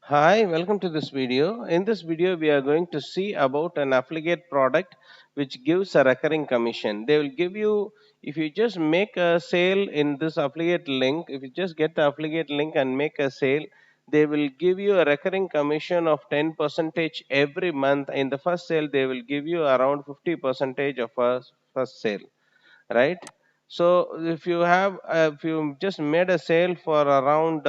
Hi, welcome to this video. In this video, we are going to see about an affiliate product which gives a recurring commission. They will give you, if you just make a sale in this affiliate link, if you just get the affiliate link and make a sale, they will give you a recurring commission of 10 percentage every month. In the first sale, they will give you around 50 percentage of a first sale, right? So if you just made a sale for around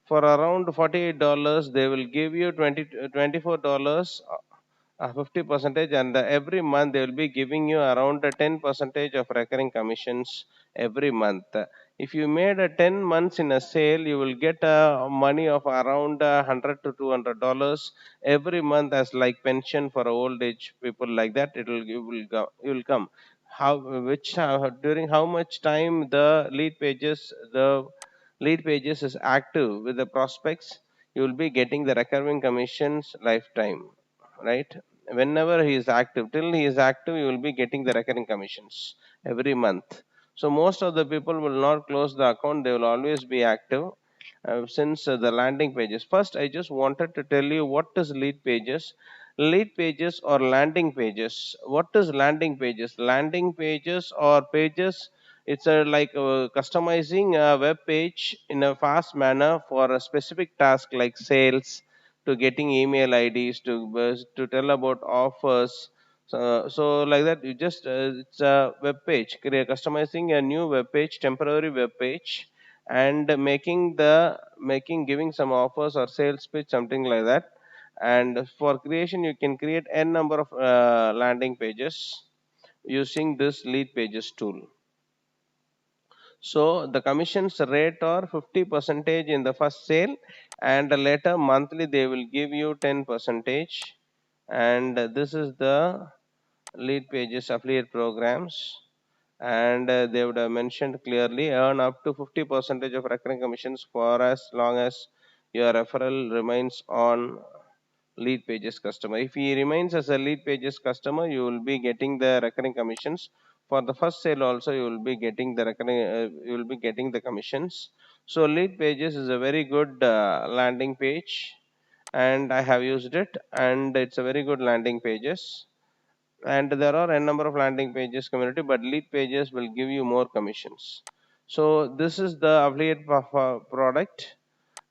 $48 they will give you $24 50 percentage, and every month they will be giving you around 10 percentage of recurring commissions every month. If you made a 10 months in a sale, you will get money of around 100 to $200 every month as like pension for old age people, like that it will come. How which During how much time the lead pages is active with the prospects, you will be getting the recurring commissions lifetime, right? Whenever he is active, till he is active, you will be getting the recurring commissions every month. So most of the people will not close the account, they will always be active. Since the landing pages, first I just wanted to tell you what is lead pages or landing pages. What is landing pages or pages? It's customizing a web page in a fast manner for a specific task like sales, to getting email IDs, to tell about offers. So like that, you just it's a web page. Customizing a new web page, temporary web page, and making giving some offers or sales pitch, something like that. And for creation, you can create n number of landing pages using this lead pages tool. So the commissions rate are 50 percentage in the first sale, and later monthly they will give you 10 percentage. And this is the lead pages affiliate programs, and they would have mentioned clearly earn up to 50 percentage of recurring commissions for as long as your referral remains on lead pages customer. If he remains as a lead pages customer, you will be getting the recurring commissions. For the first sale also, you will be getting the commissions. So lead pages is a very good landing page, and I have used it, and it's a very good landing pages. And there are a number of landing pages community, but lead pages will give you more commissions. So this is the affiliate product,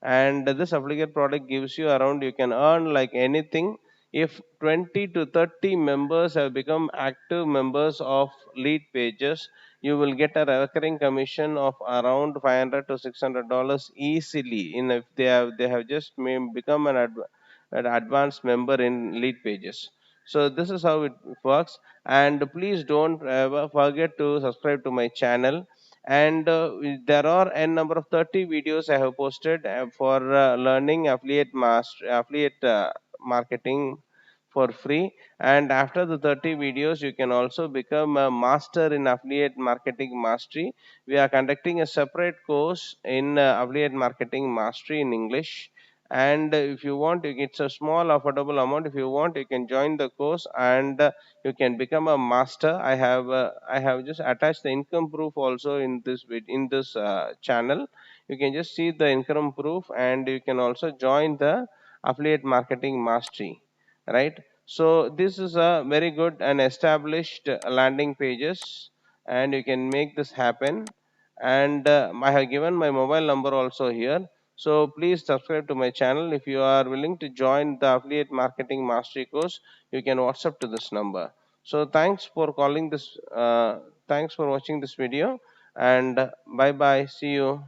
and this affiliate product gives you around, you can earn like anything. If 20 to 30 members have become active members of lead pages, you will get a recurring commission of around 500 to $600 easily, in if they have just become an advanced member in lead pages. So this is how it works. And please don't ever forget to subscribe to my channel. And there are n number of 30 videos I have posted for learning affiliate marketing for free. And after the 30 videos, you can also become a master in affiliate marketing mastery. We are conducting a separate course in affiliate marketing mastery in English. And if you want, it's a small affordable amount. If you want, you can join the course, and you can become a master. I have just attached the income proof also in this channel. You can just see the income proof, and you can also join the affiliate marketing mastery, right? So this is a very good and established landing pages, and you can make this happen. And I have given my mobile number also here. So please subscribe to my channel. If you are willing to join the affiliate marketing mastery course, you can WhatsApp to this number. So thanks for watching this video, and bye bye, see you.